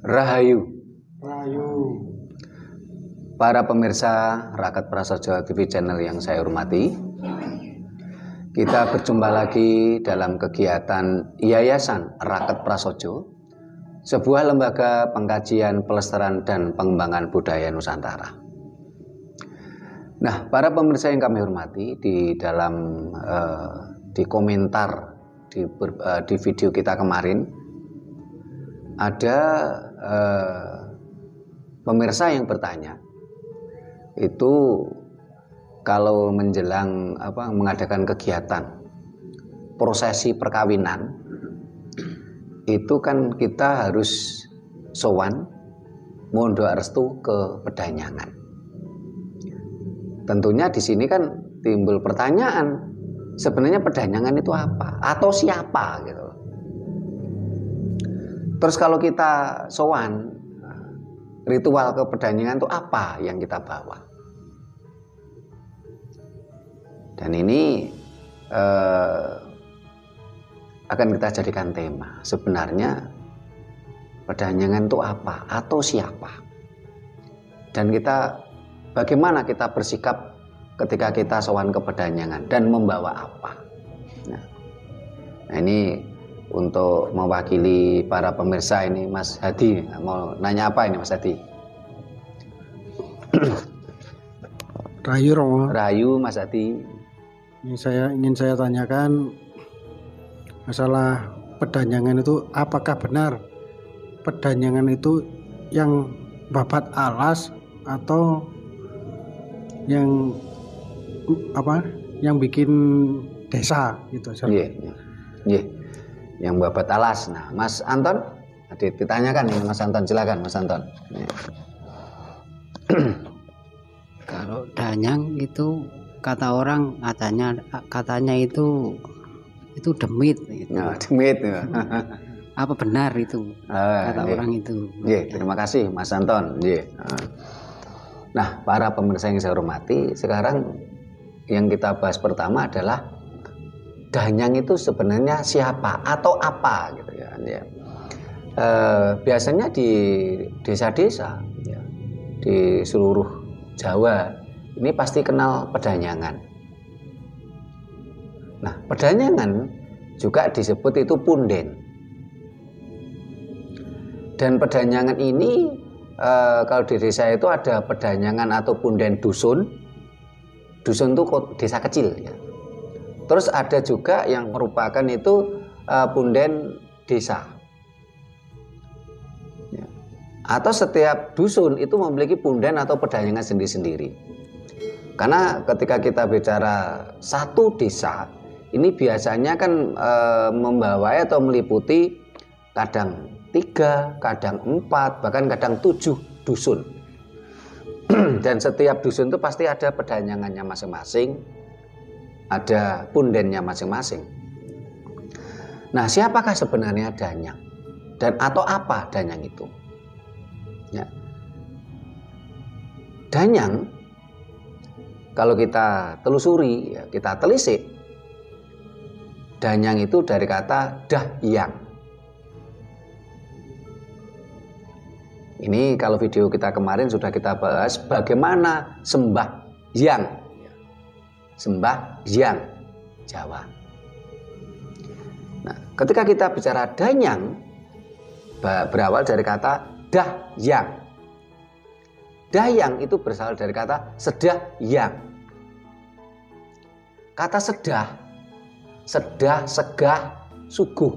Rahayu. Rahayu. Para pemirsa Rakat Prasaja TV channel yang saya hormati, kita berjumpa lagi dalam kegiatan Yayasan Rakat Prasaja, sebuah lembaga pengkajian, pelestarian, dan pengembangan budaya Nusantara. Nah, para pemirsa yang kami hormati, di dalam di komentar di video kita kemarin ada pemirsa yang bertanya, itu kalau menjelang mengadakan kegiatan prosesi perkawinan itu kan kita harus sowan mohon doa restu ke Pedhanyangan. Tentunya di sini kan timbul pertanyaan, sebenarnya Pedhanyangan itu apa atau siapa gitu. Terus kalau kita sowan, ritual ke Pedhanyangan itu apa yang kita bawa? Dan ini akan kita jadikan tema. Sebenarnya Pedhanyangan itu apa atau siapa? Dan bagaimana kita bersikap ketika kita sowan ke Pedhanyangan dan membawa apa? Nah, ini untuk mewakili para pemirsa ini, Mas Hadi mau nanya apa ini, Mas Hadi? Rahayu Romo. Rahayu, Mas Hadi. Ingin saya tanyakan masalah Pedhanyangan itu, apakah benar Pedhanyangan itu yang babat alas atau yang yang bikin desa gitu? Iya. Yang babat alas. Nah, Mas Anton, ditanyakan ini, Mas Anton, silakan Mas Anton. Kalau danyang itu kata orang katanya itu demit gitu. Nah, demit ya. Apa benar itu kata orang itu? Iya, terima kasih Mas Anton. Iya. Nah, para pemirsa yang saya hormati, sekarang yang kita bahas pertama adalah danyang itu sebenarnya siapa atau apa gitu ya. Biasanya di desa-desa ya, di seluruh Jawa ini pasti kenal Pedhanyangan. Nah, Pedhanyangan juga disebut itu punden. Dan Pedhanyangan ini kalau di desa itu ada Pedhanyangan atau punden dusun. Dusun itu desa kecil ya. Terus ada juga yang merupakan itu punden desa. Ya. Atau setiap dusun itu memiliki punden atau Pedhanyangan sendiri-sendiri. Karena ketika kita bicara satu desa, ini biasanya kan membawa atau meliputi kadang 3, kadang 4, bahkan kadang 7 dusun. Dan setiap dusun itu pasti ada Pedhanyangannya masing-masing, ada pundennya masing-masing. Nah, siapakah sebenarnya danyang? Dan atau apa danyang itu? Ya. Danyang, kalau kita telusuri, ya, kita telisik, danyang itu dari kata dahyang. Ini kalau video kita kemarin sudah kita bahas bagaimana sembahyang. Sembahyang Jawa. Nah, ketika kita bicara danyang, berawal dari kata dahyang. Dahyang itu berasal dari kata sedahyang. Kata sedah, segah, suguh.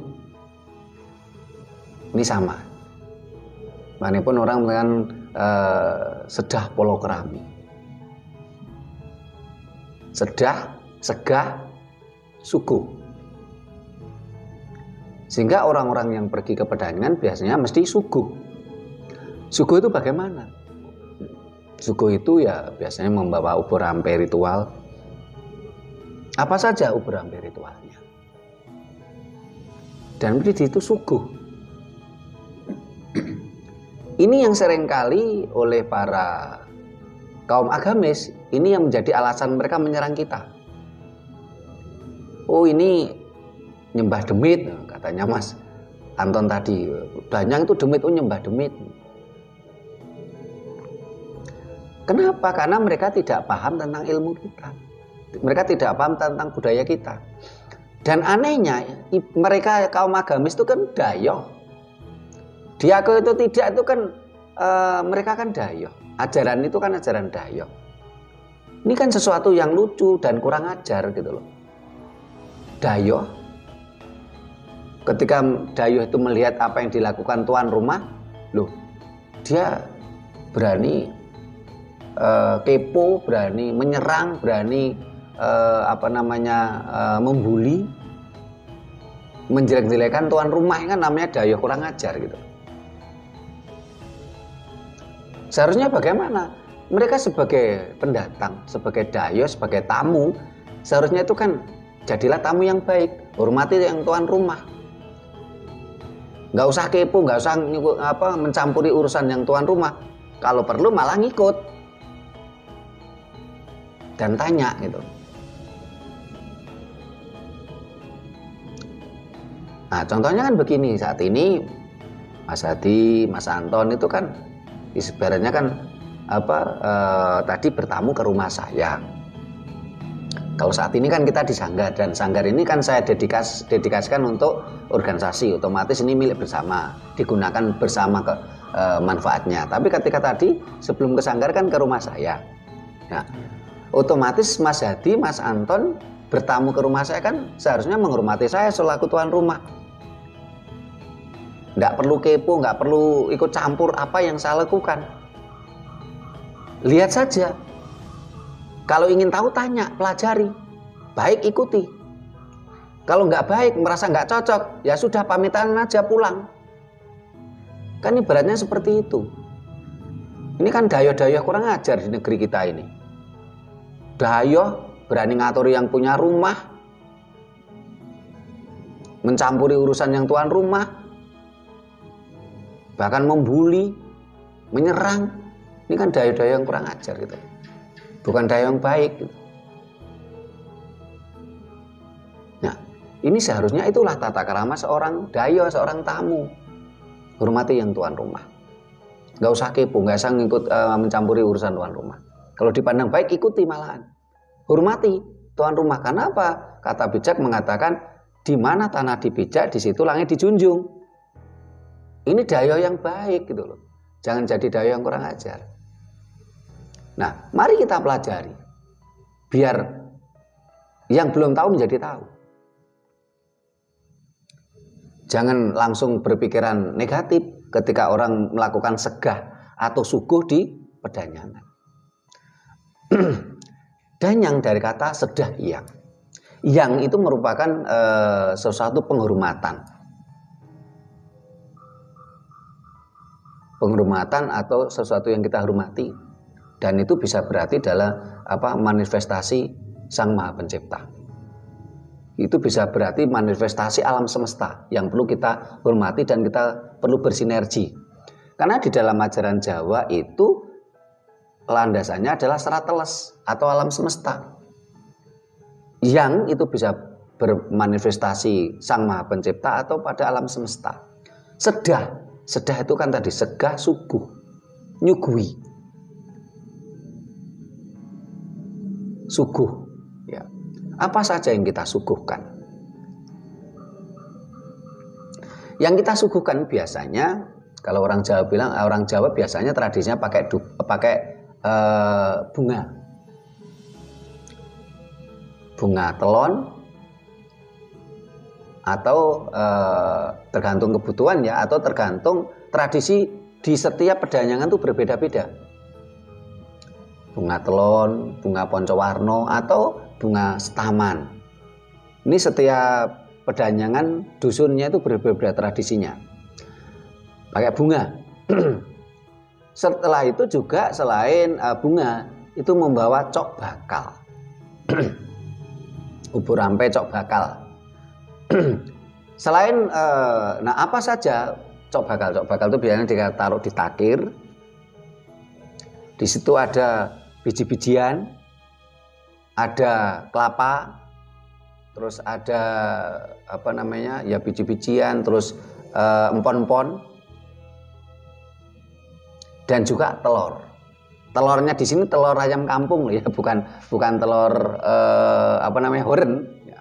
Ini sama. Manapun orang mengatakan sedah polokrami. Sedah, segah, suguh. Sehingga orang-orang yang pergi ke Pedhanyangan biasanya mesti suguh. Suguh itu bagaimana? Suguh itu ya biasanya membawa ubur ampe ritual. Apa saja ubur ampe ritualnya. Dan itu suguh. Ini yang seringkali oleh para kaum agamis, ini yang menjadi alasan mereka menyerang kita. Oh, ini nyembah demit katanya, Mas. Anton tadi, Danyang itu demit, nyembah demit. Kenapa? Karena mereka tidak paham tentang ilmu kita. Mereka tidak paham tentang budaya kita. Dan anehnya, mereka kaum agamis itu kan dayoh. Diako itu tidak, itu kan mereka kan dayoh. Ajaran itu kan ajaran dayoh. Ini kan sesuatu yang lucu dan kurang ajar gitu loh. Dayoh. Ketika dayoh itu melihat apa yang dilakukan tuan rumah, loh, dia berani kepo, berani menyerang, berani membuli, menjelek-jelekan tuan rumah, kan namanya dayoh kurang ajar gitu. Seharusnya bagaimana? Mereka sebagai pendatang, sebagai dayoh, sebagai tamu, seharusnya itu kan jadilah tamu yang baik, hormati yang tuan rumah. Nggak usah kepo, nggak usah mencampuri urusan yang tuan rumah. Kalau perlu malah ngikut dan tanya gitu. Nah, contohnya kan begini, saat ini Mas Hadi, Mas Anton itu kan sebenarnya kan tadi bertamu ke rumah saya. Kalau saat ini kan kita di sanggar, dan sanggar ini kan saya dedikasikan untuk organisasi, otomatis ini milik bersama, digunakan bersama manfaatnya. Tapi ketika tadi sebelum ke sanggar kan ke rumah saya. Nah, otomatis Mas Hadi, Mas Anton bertamu ke rumah saya kan seharusnya menghormati saya selaku tuan rumah. Nggak perlu kepo, nggak perlu ikut campur apa yang saya lakukan. Lihat saja. Kalau ingin tahu tanya, pelajari. Baik ikuti. Kalau nggak baik, merasa nggak cocok, ya sudah pamitan aja pulang. Kan ibaratnya seperti itu. Ini kan dayoh-dayoh kurang ajar di negeri kita ini. Dayoh berani ngatur yang punya rumah, mencampuri urusan yang tuan rumah, bahkan membuli, menyerang. Ini kan dayoh-dayoh yang kurang ajar gitu. Bukan dayoh yang baik gitu. Nah, ini seharusnya itulah tata krama seorang dayoh, seorang tamu. Hormati yang tuan rumah. Nggak usah kepo, nggak usah ngikut mencampuri urusan tuan rumah. Kalau dipandang baik, ikuti malahan. Hormati tuan rumah. Karena apa? Kata bijak mengatakan, di mana tanah dipijak, di situ langit dijunjung. Ini dayoh yang baik gitu loh. Jangan jadi dayoh yang kurang ajar. Nah, mari kita pelajari. Biar yang belum tahu menjadi tahu. Jangan langsung berpikiran negatif ketika orang melakukan segah atau suguh di pedanyangan. Danyang dari kata sedah yang. Yang itu merupakan sesuatu penghormatan. Penghormatan atau sesuatu yang kita hormati. Dan itu bisa berarti adalah manifestasi Sang Maha Pencipta. Itu bisa berarti manifestasi alam semesta yang perlu kita hormati dan kita perlu bersinergi. Karena di dalam ajaran Jawa itu landasannya adalah serat teles atau alam semesta. Yang itu bisa bermanifestasi Sang Maha Pencipta atau pada alam semesta. Sedah itu kan tadi segah suguh, nyugui. Suguh, ya. Apa saja yang kita suguhkan? Yang kita suguhkan biasanya, kalau orang Jawa bilang, orang Jawa biasanya tradisinya pakai bunga telon, atau tergantung kebutuhan ya, atau tergantung tradisi di setiap pedanyangan itu berbeda-beda. Bunga telon, bunga poncowarno, atau bunga setaman. Ini setiap pedanyangan dusunnya itu berbeda tradisinya. Pakai bunga. Setelah itu juga selain bunga, itu membawa cok bakal. Ubur ampe cok bakal. Selain, apa saja cok bakal? Cok bakal itu biasanya ditaruh di takir. Di situ ada biji-bijian, ada kelapa, terus ada biji-bijian, terus empon-empon, dan juga telur. Telurnya di sini telur ayam kampung ya, bukan telur horen. Ya.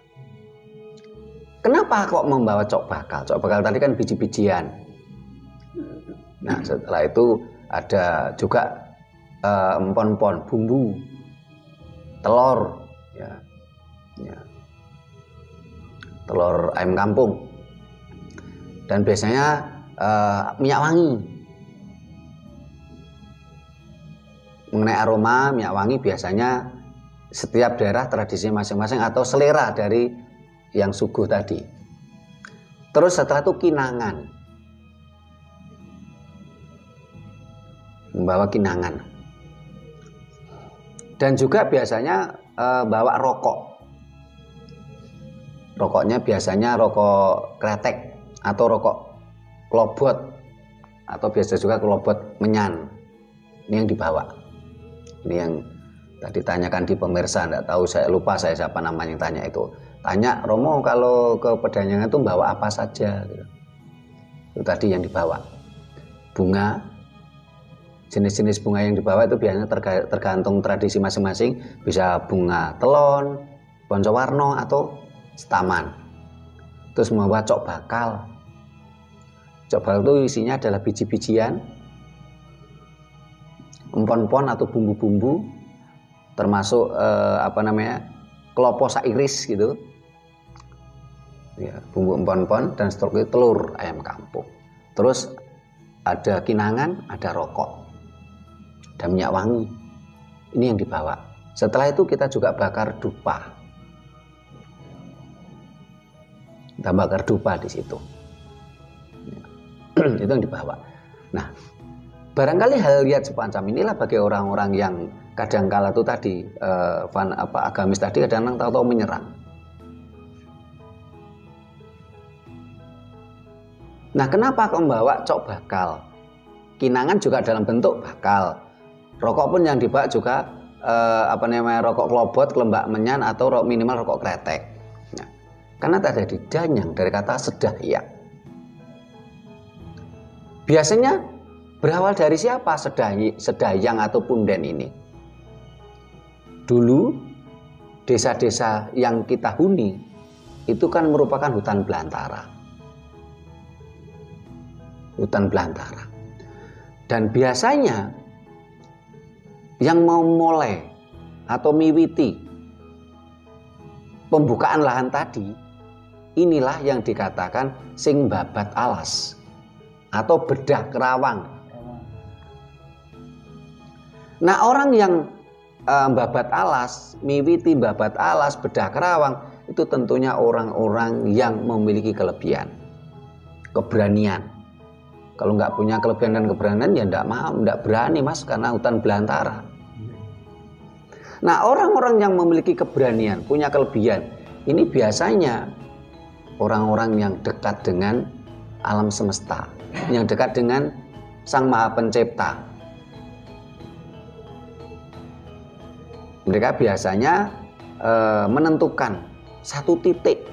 Kenapa kok membawa cok bakal? Cok bakal tadi kan biji-bijian. Nah, setelah itu ada juga empon-empon, bumbu, telur, ya. Telur ayam kampung, dan biasanya minyak wangi. Mengenai aroma minyak wangi, biasanya setiap daerah tradisi masing-masing atau selera dari yang suguh tadi. Terus setelah itu kinangan, membawa kinangan, dan juga biasanya bawa rokok. Rokoknya biasanya rokok kretek atau rokok klobot, atau biasa juga klobot menyan. Ini yang dibawa. Ini yang tadi tanyakan di pemirsa, enggak tahu, saya lupa saya siapa namanya yang tanya itu. Tanya, Romo kalau ke Pedhanyangan itu bawa apa saja? Itu tadi yang dibawa. Bunga, jenis-jenis bunga yang dibawa itu biasanya tergantung tradisi masing-masing. Bisa bunga telon, boncowarno, atau setaman. Terus membawa cok bakal. Cok bakal itu isinya adalah biji-bijian, empon-empon atau bumbu-bumbu, termasuk klopo sairis gitu. Ya, bumbu empon-empon, dan setelah itu telur ayam kampung. Terus ada kinangan, ada rokok, dan minyak wangi. Ini yang dibawa. Setelah itu kita juga bakar dupa. Kita bakar dupa di situ. Itu yang dibawa. Nah, barangkali hal lihat semacam inilah bagi orang-orang yang kadangkala itu tadi agamis tadi kadang-kadang tahu-tahu menyerang. Nah, kenapa kok membawa cok bakal? Kinangan juga dalam bentuk bakal. Rokok pun yang dibawa juga rokok klobot, kelembak menyan, atau minimal rokok kretek. Karena tadi danyang dari kata sedayang. Biasanya berawal dari siapa sedayang atau punden ini? Dulu desa-desa yang kita huni itu kan merupakan hutan belantara. Hutan belantara. Dan biasanya yang mau mulai atau miwiti pembukaan lahan tadi, inilah yang dikatakan sing babat alas atau bedah kerawang. Nah, orang yang babat alas, miwiti babat alas, bedah kerawang, itu tentunya orang-orang yang memiliki kelebihan, keberanian. Kalau nggak punya kelebihan dan keberanian, ya nggak berani mas, karena hutan belantara. Nah, orang-orang yang memiliki keberanian, punya kelebihan, ini biasanya orang-orang yang dekat dengan alam semesta, yang dekat dengan Sang Maha Pencipta. Mereka biasanya menentukan satu titik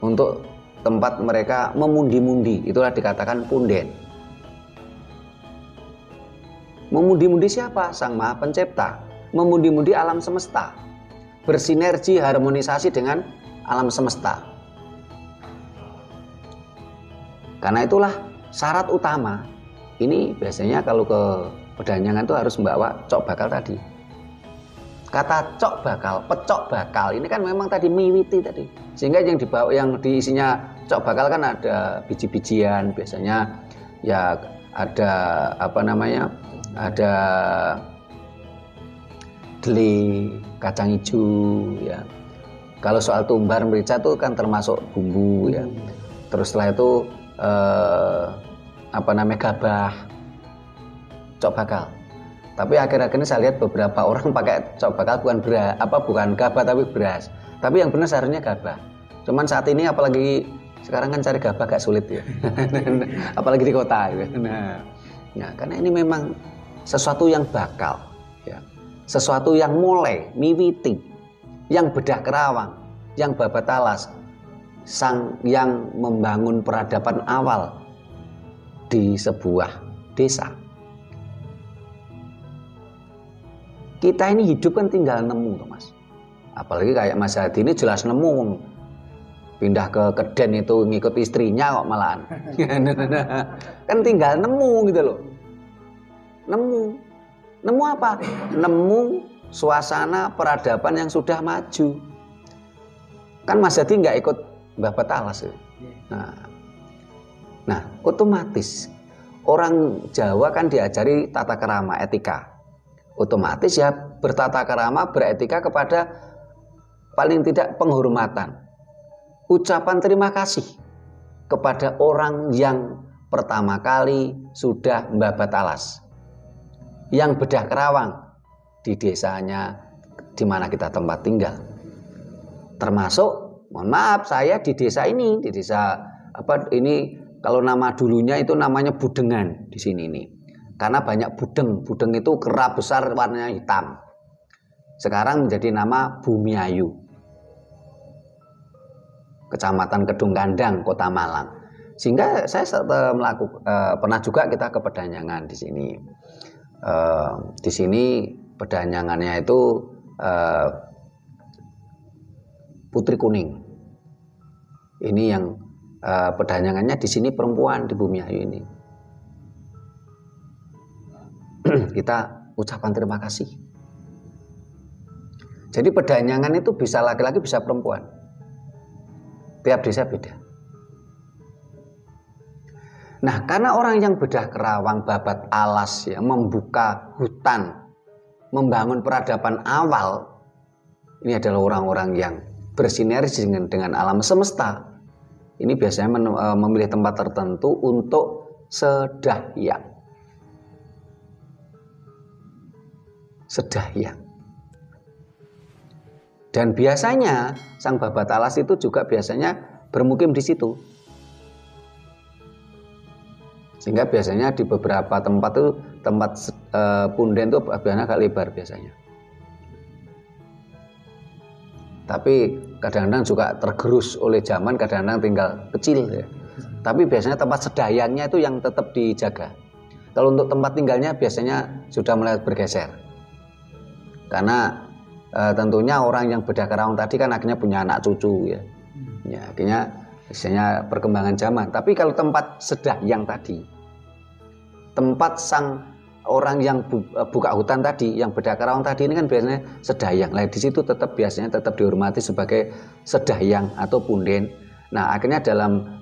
untuk tempat mereka memundi-mundi, itulah dikatakan punden. Memundi-mundi siapa? Sang Maha Pencipta. Memundi-mundi alam semesta, bersinergi, harmonisasi dengan alam semesta. Karena itulah syarat utama. Ini biasanya kalau ke Pedhanyangan itu harus membawa cok bakal tadi. Kata cok bakal, pecok bakal, ini kan memang tadi miwiti tadi. Sehingga yang dibawa, yang diisinya cok bakal kan ada biji-bijian, biasanya ya ada ada deli, kacang hijau ya. Kalau soal tumbar merica itu kan termasuk bumbu ya. Terus setelah itu gabah, cok bakal. Tapi akhir-akhir ini saya lihat beberapa orang pakai cok bakal bukan gabah tapi beras. Tapi yang benar seharusnya gabah. Cuman saat ini apalagi sekarang kan cari gabah agak sulit ya. Apalagi di kota gitu. Nah, karena ini memang sesuatu yang bakal ya. Sesuatu yang mulai, miwiti, yang bedah kerawang, yang babat alas, sang yang membangun peradaban awal di sebuah desa. Kita ini hidup kan tinggal nemu, Mas. Apalagi kayak Mas Hadi ini jelas nemu, pindah ke Keden itu ngikut istrinya kok malahan. Kan tinggal nemu gitu loh. Nemu apa? Nemu suasana peradaban yang sudah maju. Kan Mas Hadi nggak ikut Mbah Batalas ya. Nah, otomatis orang Jawa kan diajari tata krama, etika. Otomatis ya bertata krama, beretika kepada paling tidak penghormatan, ucapan terima kasih kepada orang yang pertama kali sudah membabat alas, yang bedah kerawang di desanya di mana kita tempat tinggal. Termasuk, mohon maaf, saya di desa ini, di desa apa ini, kalau nama dulunya itu namanya Budengan di sini nih. Karena banyak budeng itu kera besar warnanya hitam. Sekarang menjadi nama Bumiayu, Kecamatan Kedung Kandang, Kota Malang. Sehingga saya pernah juga kita ke Pedanyangan di sini. Di sini pedanyangannya itu Putri Kuning. Ini yang pedanyangannya di sini perempuan di Bumiayu ini. Kita ucapan terima kasih. Jadi pedanyangan itu bisa laki-laki bisa perempuan. Tiap desa beda. Nah, karena orang yang bedah kerawang, babat alas, ya, membuka hutan, membangun peradaban awal, ini adalah orang-orang yang bersinergi dengan alam semesta. Ini biasanya memilih tempat tertentu untuk sedahyang. Dan biasanya sang babat alas itu juga biasanya bermukim di situ. Sehingga biasanya di beberapa tempat itu punden itu biasanya agak lebar biasanya. Tapi kadang-kadang juga tergerus oleh zaman, kadang-kadang tinggal kecil ya. Tapi biasanya tempat sedayangnya itu yang tetap dijaga. Kalau untuk tempat tinggalnya biasanya sudah mulai bergeser. Karena tentunya orang yang bedah kerawang tadi kan akhirnya punya anak cucu ya. Ya, akhirnya biasanya perkembangan zaman. Tapi kalau tempat sedahyang tadi, tempat sang orang yang buka hutan tadi, yang bedah kerawang tadi ini kan biasanya sedahyang. Nah, di situ biasanya tetap dihormati sebagai sedahyang atau punden. Nah, akhirnya dalam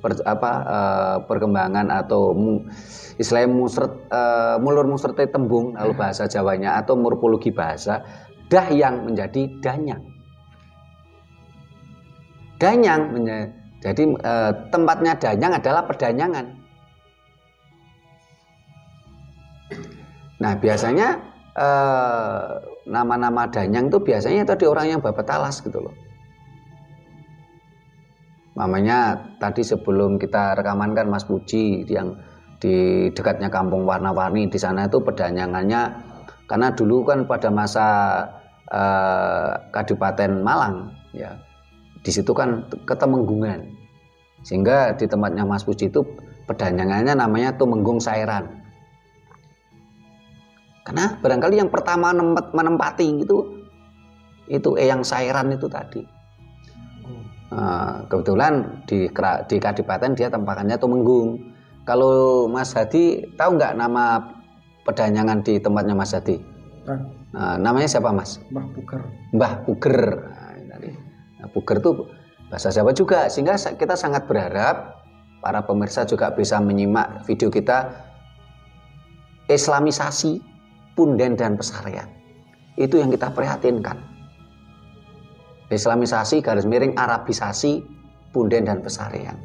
perkembangan atau istilahnya mulur musrete tembung kalau bahasa Jawanya atau morfologi bahasa, dahyang menjadi danyang. Jadi tempatnya danyang adalah pedanyangan. Nah, biasanya nama-nama danyang itu biasanya tadi orang yang babat alas gitu loh. Namanya tadi sebelum kita rekaman kan Mas Puji yang di dekatnya Kampung Warna-Warni, di sana itu pedanyangannya, karena dulu kan pada masa Kadipaten Malang ya, di situ kan Ketemenggungan, sehingga di tempatnya Mas Puji itu pedanyangannya namanya Tumenggung Sairan. Karena barangkali yang pertama menempati itu Eyang Sairan itu tadi. Kebetulan di Kadipaten dia tempakannya Tumenggung. Kalau Mas Hadi tahu nggak nama pedanyangan di tempatnya Mas Hadi? Namanya siapa Mas? Mbah Puger. Mbah Puger. Nah, Puger itu bahasa Jawa juga, sehingga kita sangat berharap para pemirsa juga bisa menyimak video kita Islamisasi punden dan pesarean. Itu yang kita prihatinkan. Islamisasi garis miring Arabisasi punden dan pesarean.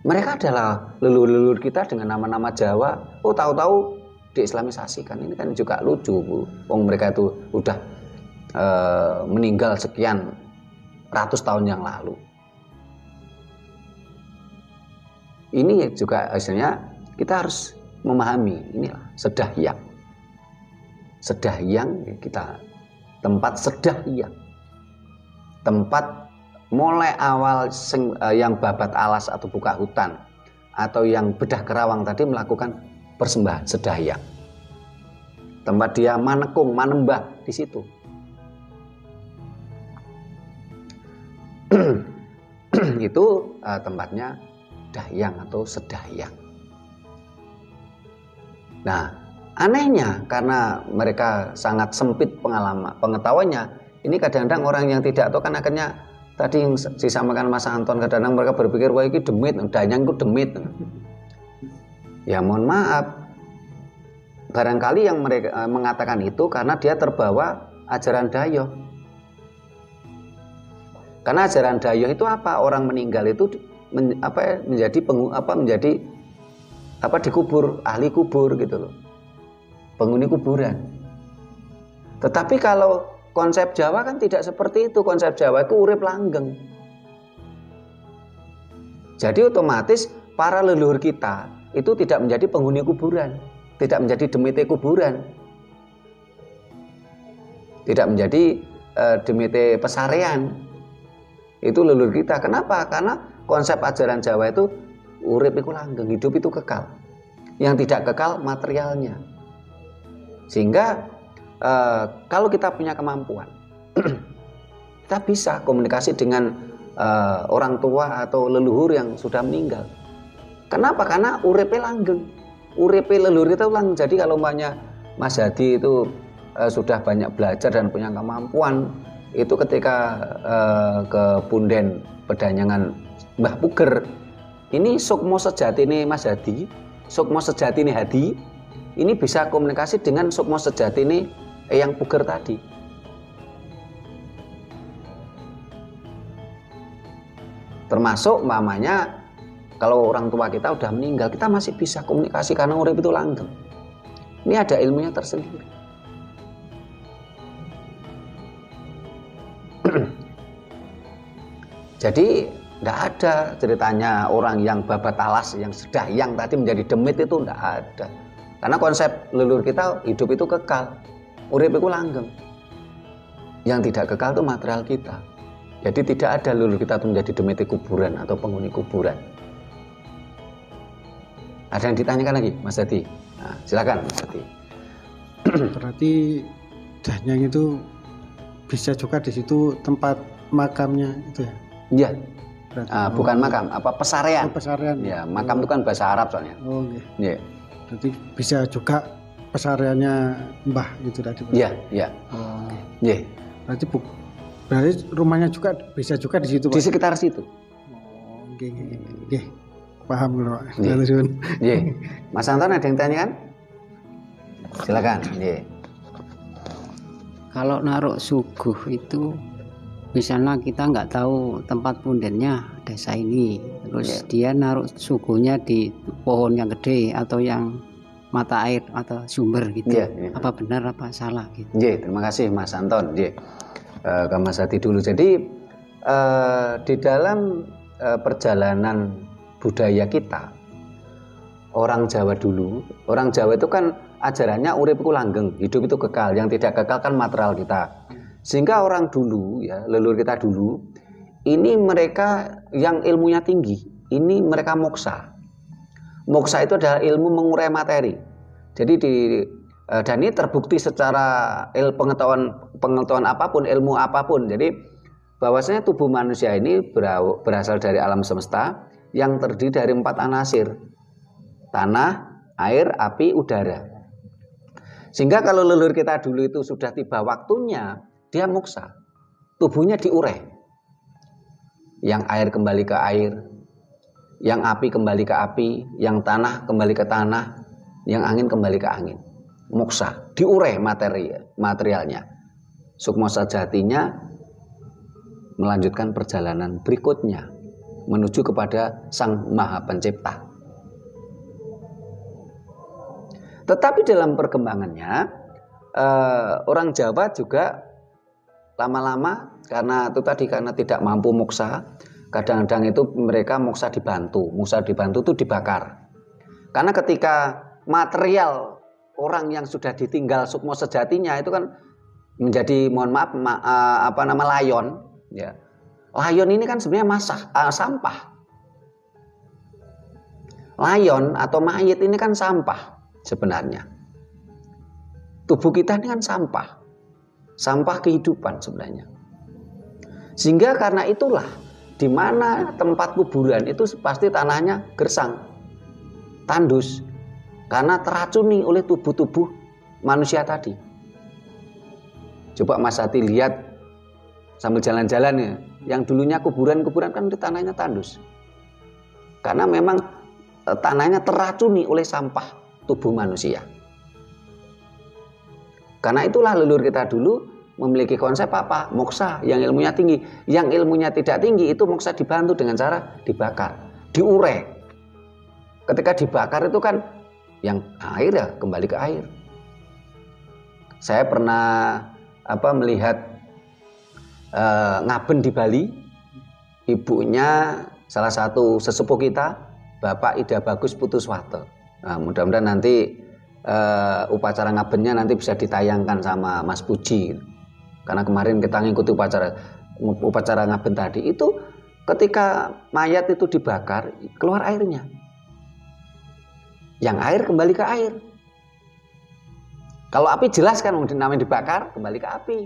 Mereka adalah leluhur-leluhur kita dengan nama-nama Jawa. Oh, tahu-tahu diislamisasikan. Ini kan juga lucu, Bu. Wong mereka itu udah meninggal sekian ratus tahun yang lalu. Ini juga hasilnya kita harus memahami, inilah sedahyang. Sedahyang kita tempat sedahyang. Tempat mulai awal yang babat alas atau buka hutan atau yang bedah kerawang tadi melakukan persembahan sedahyang. Tempat dia manekung, manembah di situ. Itu tempatnya dahyang atau sedahyang. Nah, anehnya karena mereka sangat sempit pengetahuannya, ini kadang-kadang orang yang tidak tahu kan akhirnya tadi yang disampaikan Mas Anton, kadang-kadang mereka berpikir wah ini demit, dahyang itu demit. Ya mohon maaf, barangkali yang mereka mengatakan itu karena dia terbawa ajaran Dayoh. Karena ajaran Dayoh itu apa? Orang meninggal itu menjadi dikubur, ahli kubur gitu loh. Penghuni kuburan. Tetapi kalau konsep Jawa kan tidak seperti itu. Konsep Jawa itu urip langgeng. Jadi otomatis para leluhur kita itu tidak menjadi penghuni kuburan, tidak menjadi demite kuburan, tidak menjadi demite pesarean. Itu leluhur kita. Kenapa? Karena konsep ajaran Jawa itu urip itu langgeng, hidup itu kekal. Yang tidak kekal materialnya. Sehingga kalau kita punya kemampuan, kita bisa komunikasi dengan orang tua atau leluhur yang sudah meninggal. Kenapa? Karena uripe langgeng. Uripe leluhur itu langgeng. Jadi kalau umpamanya Mas Hadi itu sudah banyak belajar dan punya kemampuan, itu ketika ke punden pedanyangan Mbah Puger, ini sukmo sejati ini Mas Hadi, sukmo sejati ini Hadi, ini bisa komunikasi dengan sukmo sejati ini yang Puger tadi. Termasuk mamanya kalau orang tua kita udah meninggal, kita masih bisa komunikasi karena urip itu langgeng. Ini ada ilmunya tersendiri. Jadi tidak ada ceritanya orang yang babat talas yang sedahyang tadi menjadi demit, itu tidak ada. Karena konsep leluhur kita hidup itu kekal, urip itu langgeng. Yang tidak kekal itu material kita. Jadi tidak ada leluhur kita itu menjadi demit kuburan atau penghuni kuburan. Ada yang ditanyakan lagi, Mas Hadi? Nah, silakan Mas Hadi. Berarti dahyang itu bisa juga di situ tempat makamnya itu ya? Iya. Bukan makam, pesarean. Pesarean. Ya, makam itu kan bahasa Arab soalnya. Oh, iya. Yeah. Berarti bisa juga pesareannya Mbah gitu tadi. Iya, iya. Oh. Yeah. Berarti rumahnya juga bisa juga di situ, Pak. Di sekitar situ. Oh, oke. Paham loh. Iya. Mas Anton ada yang tanya kan? Silakan. Iya. Kalau naruh suguh itu misalnya kita nggak tahu tempat pundennya desa ini, terus dia naruh suguhnya di pohon yang gede atau yang mata air atau sumber gitu. Apa benar apa salah gitu? Terima kasih Mas Anton. Ke Mas Hadi dulu. Jadi di dalam perjalanan budaya kita, orang Jawa dulu, orang Jawa itu kan ajarannya urip itu langgeng, hidup itu kekal, yang tidak kekal kan material kita. Sehingga orang dulu ya, leluhur kita dulu, ini mereka yang ilmunya tinggi, ini mereka moksa. Moksa itu adalah ilmu mengurai materi. Jadi dan ini terbukti secara pengetahuan apapun, ilmu apapun. Jadi bahwasanya tubuh manusia ini berasal dari alam semesta yang terdiri dari 4 anasir. Tanah, air, api, udara. Sehingga kalau leluhur kita dulu itu sudah tiba waktunya, dia moksa, tubuhnya diurai. Yang air kembali ke air, yang api kembali ke api, yang tanah kembali ke tanah, yang angin kembali ke angin. Moksa, diurai materialnya. Sukma sejatinya melanjutkan perjalanan berikutnya menuju kepada Sang Maha Pencipta. Tetapi dalam perkembangannya orang Jawa juga lama-lama karena tidak mampu moksa, kadang-kadang itu mereka moksa dibantu itu dibakar. Karena ketika material orang yang sudah ditinggal sukmo sejatinya itu kan menjadi layon, ya. Layon ini kan sebenarnya sampah. layon atau mayit ini kan sampah sebenarnya. Tubuh kita ini kan sampah. Sampah kehidupan sebenarnya. Sehingga karena itulah di mana tempat kuburan itu pasti tanahnya gersang, tandus, karena teracuni oleh tubuh-tubuh manusia tadi. Coba Mas Hati lihat sambil jalan-jalan ya, yang dulunya kuburan-kuburan kan di tanahnya tandus. Karena memang tanahnya teracuni oleh sampah tubuh manusia. Karena itulah leluhur kita dulu memiliki konsep apa? Moksa yang ilmunya tinggi. Yang ilmunya tidak tinggi itu moksa dibantu dengan cara dibakar, diure. Ketika dibakar itu kan yang air ya kembali ke air. Saya pernah melihat Ngaben di Bali. Ibunya salah satu sesepuh kita, Bapak Ida Bagus Putuswato. Nah, mudah-mudahan nanti upacara ngabennya nanti bisa ditayangkan sama Mas Puji. Karena kemarin kita ngikuti upacara ngaben tadi itu ketika mayat itu dibakar keluar airnya. Yang air kembali ke air. Kalau api jelas kan namanya dibakar kembali ke api.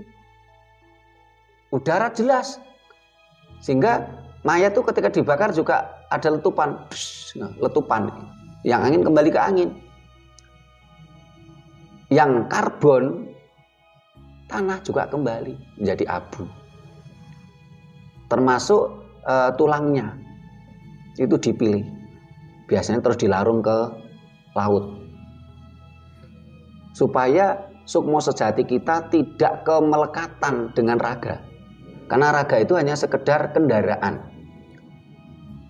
Udara jelas. Sehingga mayat itu ketika dibakar juga ada letupan. Letupan. Yang angin kembali ke angin. Yang karbon, tanah juga kembali menjadi abu. Termasuk tulangnya itu dipilih. Biasanya terus dilarung ke laut. Supaya sukmo sejati kita tidak kemelekatan dengan raga. Karena raga itu hanya sekedar kendaraan.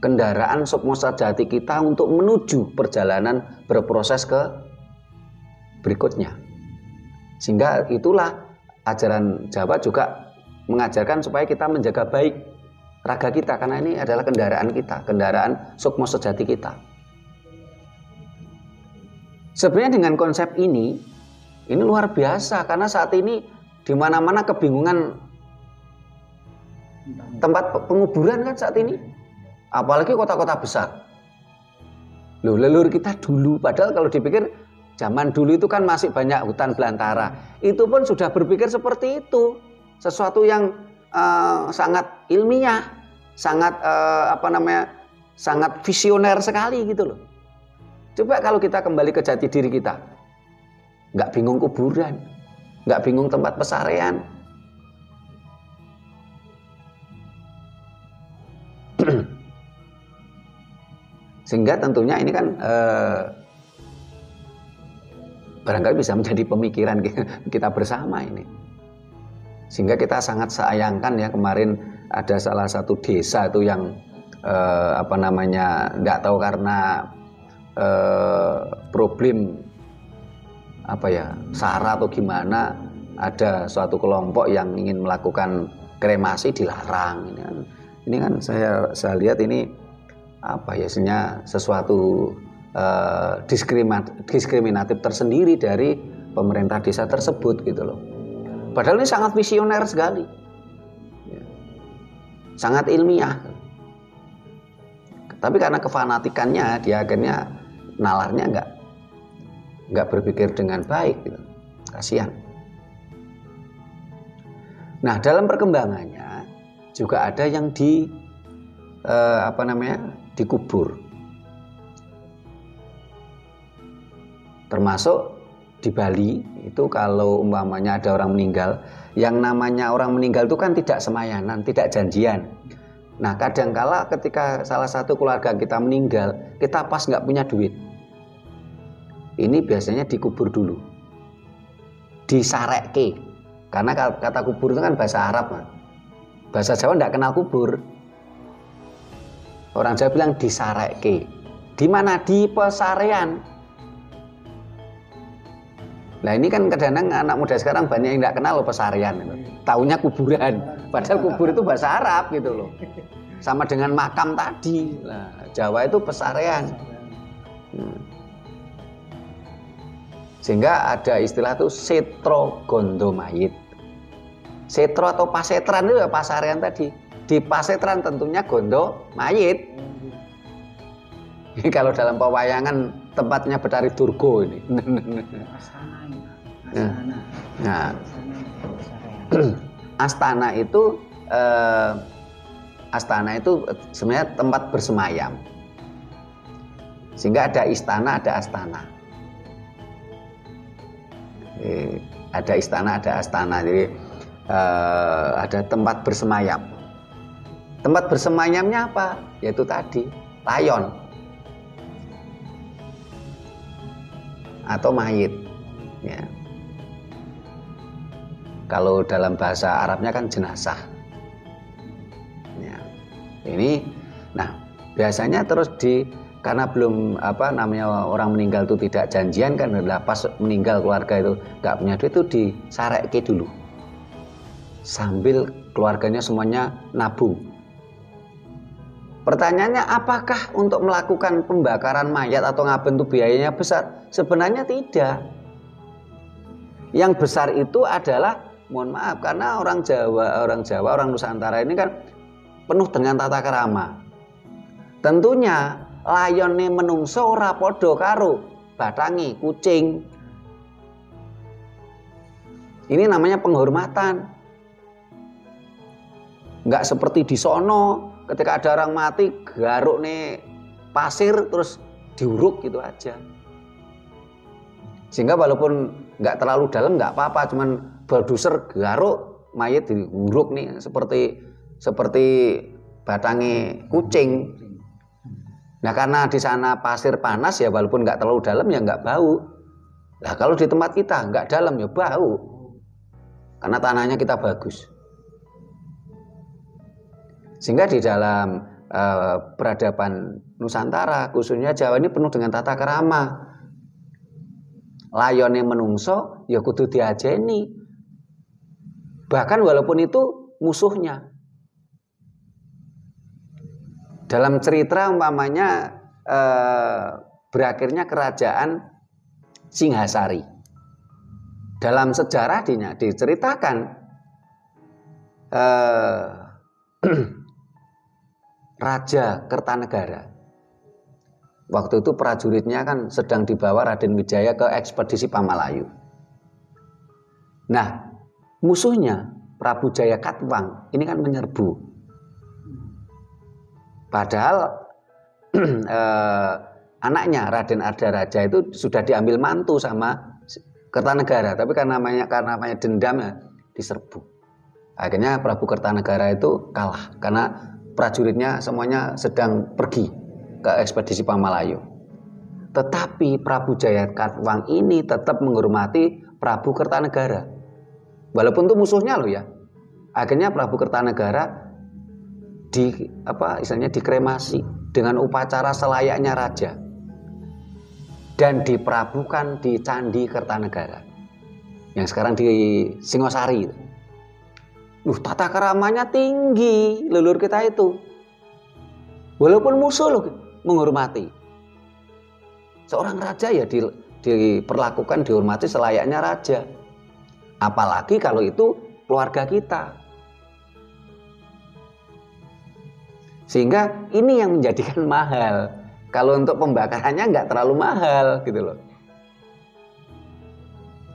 Kendaraan sukmo sejati kita untuk menuju perjalanan berproses ke berikutnya. Sehingga itulah ajaran Jawa juga mengajarkan supaya kita menjaga baik raga kita, karena ini adalah kendaraan kita, kendaraan sukmo sejati kita. Sebenarnya dengan konsep ini luar biasa, karena saat ini di mana-mana kebingungan tempat penguburan kan saat ini, apalagi kota-kota besar. Loh, leluhur kita dulu, padahal kalau dipikir zaman dulu itu kan masih banyak hutan belantara. Itu pun sudah berpikir seperti itu. Sesuatu yang sangat ilmiah, sangat sangat visioner sekali gitu loh. Coba kalau kita kembali ke jati diri kita, nggak bingung kuburan, nggak bingung tempat pesarean. Sehingga tentunya ini kan barangkali bisa menjadi pemikiran kita bersama ini. Sehingga kita sangat sayangkan ya, kemarin ada salah satu desa itu yang nggak tahu karena problem SARA atau gimana, ada suatu kelompok yang ingin melakukan kremasi dilarang. Ini kan saya lihat ini sesuatu diskriminatif tersendiri dari pemerintah desa tersebut gitu loh. Padahal ini sangat visioner sekali, sangat ilmiah. Tapi karena kefanatikannya, dia akhirnya nalarnya nggak berpikir dengan baik gitu. Kasihan. Nah, dalam perkembangannya juga ada yang dikubur. Termasuk di Bali itu kalau umpamanya ada orang meninggal, yang namanya orang meninggal itu kan tidak semayanan, tidak janjian. Nah, kadangkala ketika salah satu keluarga kita meninggal, kita pas nggak punya duit, ini biasanya dikubur dulu, disarekke. Karena kata kubur itu kan bahasa Arab, bahasa Jawa nggak kenal kubur. Orang Jawa bilang disarekke. Di mana? Di pesarean. Nah, ini kan kadang-kadang anak muda sekarang banyak yang nggak kenal loh pesarean, taunya kuburan. Padahal kubur itu bahasa Arab gitu loh. Sama dengan makam tadi. Nah, Jawa itu pesarean. Sehingga ada istilah itu setro gondo mayit. Setro atau pasetran itu ya pasarean tadi. Di pasetran tentunya gondo mayit. Ini kalau dalam pewayangan tempatnya Betari Durga ini. Nah, astana itu sebenarnya tempat bersemayam. Sehingga ada istana, ada astana. Ada istana, ada astana. Jadi ada tempat bersemayam. Tempat bersemayamnya apa? Yaitu tadi layon atau mayit. Ya. Kalau dalam bahasa Arabnya kan jenazah. Ya. Ini, nah biasanya terus karena belum orang meninggal itu tidak janjian kan, pas meninggal keluarga itu nggak punya duit itu disareke dulu, sambil keluarganya semuanya nabung. Pertanyaannya, apakah untuk melakukan pembakaran mayat atau ngaben itu biayanya besar? Sebenarnya tidak. Yang besar itu adalah, mohon maaf, karena orang Jawa, orang Nusantara ini kan penuh dengan tata kerama. Tentunya layone menungso ora padha karo batangi kucing. Ini namanya penghormatan. Enggak seperti di sono, ketika ada orang mati garuk nih pasir terus diuruk gitu aja. Sehingga walaupun nggak terlalu dalam nggak apa-apa, cuman berduser garuk mayat diuruk nih seperti batangi kucing. Nah karena di sana pasir panas ya, walaupun nggak terlalu dalam ya nggak bau. Nah kalau di tempat kita nggak dalam ya bau, karena tanahnya kita bagus. Sehingga di dalam peradaban Nusantara, khususnya Jawa ini penuh dengan tata kerama. Layone menungso ya kudu diajeni. Bahkan walaupun itu musuhnya. Dalam cerita umpamanya berakhirnya kerajaan Singhasari. Dalam sejarah diceritakan Raja Kertanegara. Waktu itu prajuritnya kan sedang dibawa Raden Wijaya ke ekspedisi Pamalayu. Nah, musuhnya Prabu Jaya Katwang ini kan menyerbu. Padahal anaknya Raden Ardaraja itu sudah diambil mantu sama Kertanegara, tapi karena namanya dendam ya diserbu. Akhirnya Prabu Kertanegara itu kalah karena prajuritnya semuanya sedang pergi ke ekspedisi Pamalayu. Tetapi Prabu Jaya Katwang ini tetap menghormati Prabu Kertanegara. Walaupun itu musuhnya loh ya. Akhirnya Prabu Kertanegara dikremasi dengan upacara selayaknya raja. Dan diprabukan di Candi Kertanegara. Yang sekarang di Singosari. Tata keramanya tinggi leluhur kita itu. Walaupun musuh loh menghormati. Seorang raja ya diperlakukan, dihormati selayaknya raja. Apalagi kalau itu keluarga kita. Sehingga ini yang menjadikan mahal. Kalau untuk pembakarannya nggak terlalu mahal gitu loh.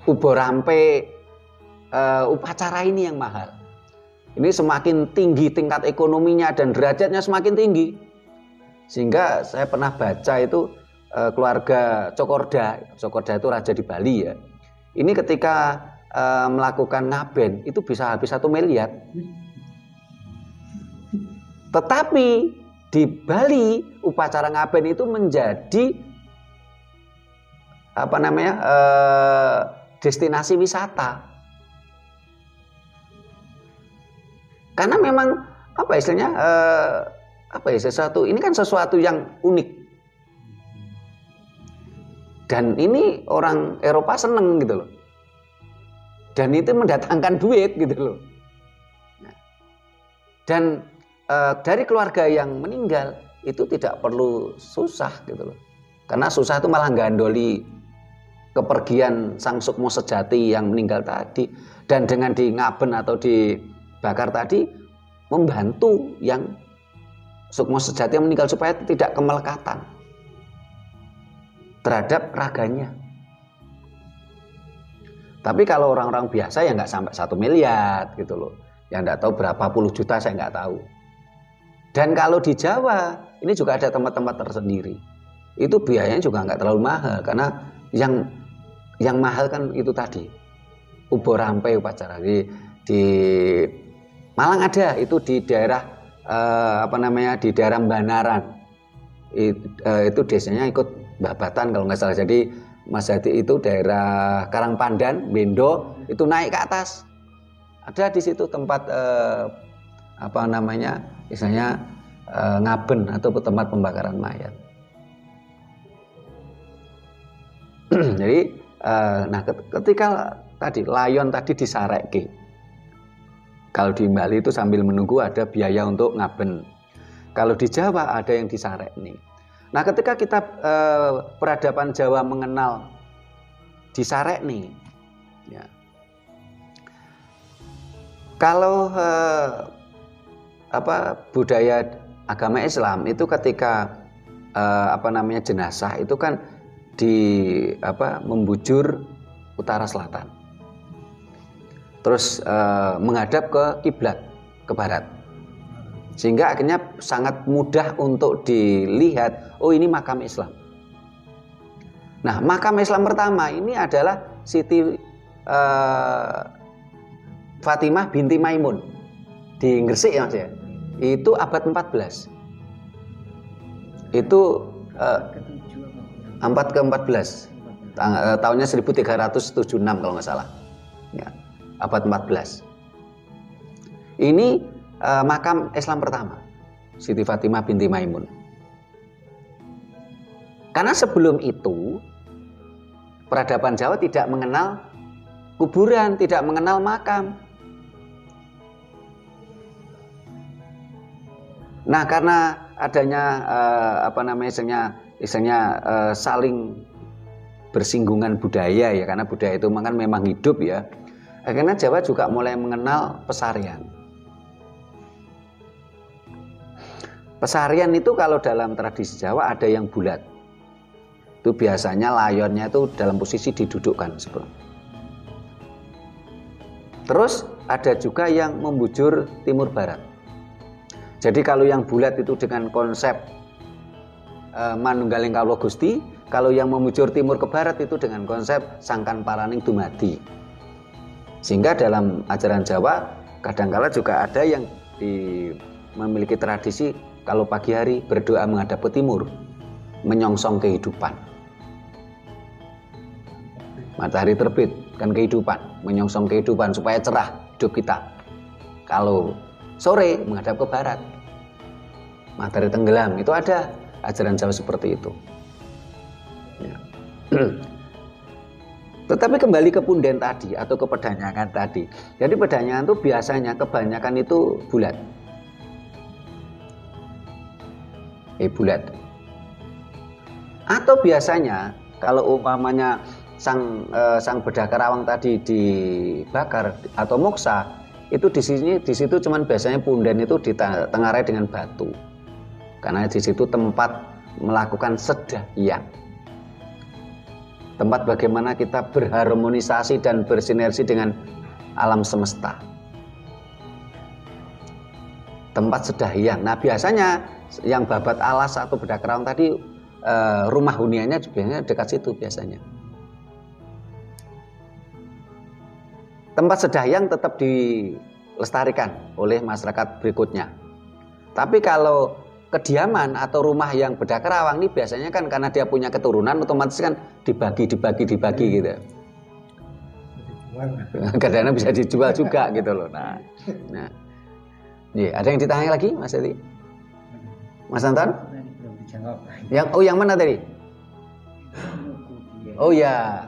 Ubo rampe upacara ini yang mahal. Ini semakin tinggi tingkat ekonominya dan derajatnya semakin tinggi. Sehingga saya pernah baca itu keluarga Cokorda itu raja di Bali ya. Ini ketika melakukan ngaben itu bisa habis 1 miliar. Tetapi di Bali upacara ngaben itu menjadi destinasi wisata. Karena memang sesuatu ini kan sesuatu yang unik. Dan ini orang Eropa seneng gitu loh. Dan itu mendatangkan duit gitu loh. Dan dari keluarga yang meninggal itu tidak perlu susah gitu loh. Karena susah itu malah gandoli kepergian sang sukmo sejati yang meninggal tadi. Dan dengan di ngaben atau dibakar tadi membantu yang sukmo sejati yang meninggal supaya tidak kemelekatan. terhadap raganya. Tapi kalau orang-orang biasa ya nggak sampai 1 miliar gitu loh. Yang nggak tahu berapa puluh juta saya nggak tahu. Dan kalau di Jawa ini juga ada tempat-tempat tersendiri. Itu biayanya juga nggak terlalu mahal karena yang mahal kan itu tadi ubo rampe upacara di Malang ada itu di daerah di daerah Banaran itu desanya ikut babatan kalau nggak salah. Jadi Mas Hadi itu daerah Karangpandan, Bendo itu naik ke atas ada di situ tempat misalnya ngaben atau tempat pembakaran mayat. Jadi ketika tadi layon tadi disareke, kalau di Bali itu sambil menunggu ada biaya untuk ngaben. Kalau di Jawa ada yang disarek nih. Nah ketika kita peradaban Jawa mengenal disarek nih, ya. Kalau budaya agama Islam itu ketika jenazah itu kan membujur utara selatan, terus menghadap ke kiblat ke barat, sehingga akhirnya sangat mudah untuk dilihat, oh ini makam Islam. Nah makam Islam pertama ini adalah Siti Fatimah binti Maimun di Gresik ya Mas ya, itu abad 14, itu abad ke-14, tahunnya 1376 kalau nggak salah ya, abad 14. Ini makam Islam pertama Siti Fatimah binti Maimun. Karena sebelum itu peradaban Jawa tidak mengenal kuburan, tidak mengenal makam. Nah karena adanya saling bersinggungan budaya ya, karena budaya itu kan memang hidup ya, akhirnya Jawa juga mulai mengenal pesarian. Pesarian itu kalau dalam tradisi Jawa ada yang bulat, itu biasanya layonnya itu dalam posisi didudukkan sebelum. Terus ada juga yang membujur timur barat. Jadi kalau yang bulat itu dengan konsep Manunggaling Kawula Gusti, kalau yang membujur timur ke barat itu dengan konsep Sangkan Paraning Dumadi. Sehingga dalam ajaran Jawa kadangkala juga ada yang memiliki tradisi kalau pagi hari berdoa menghadap ke timur, menyongsong kehidupan. Matahari terbit kan kehidupan, menyongsong kehidupan supaya cerah hidup kita. Kalau sore menghadap ke barat, matahari tenggelam, itu ada ajaran Jawa seperti itu ya. Tetapi kembali ke punden tadi atau ke pedanyangan tadi. Jadi pedanyangan itu biasanya kebanyakan itu bulat, bulat. Atau biasanya kalau umpamanya sang bedah kerawang tadi dibakar atau moksa, itu di situ cuman biasanya punden itu ditengarai dengan batu, karena di situ tempat melakukan sedahyang, tempat bagaimana kita berharmonisasi dan bersinergi dengan alam semesta, tempat sedahyang. Nah biasanya yang babat alas atau bedah kerawang tadi rumah huniannya biasanya dekat situ biasanya. Tempat sedahyang tetap dilestarikan oleh masyarakat berikutnya. Tapi kalau kediaman atau rumah yang bedah kerawang ini biasanya kan karena dia punya keturunan otomatis kan dibagi gitu. Kadang-kadang bisa dijual juga gitu loh. Nah. Ada yang ditanya lagi Mas Edi? Mas Anton? Yang mana tadi? Oh ya.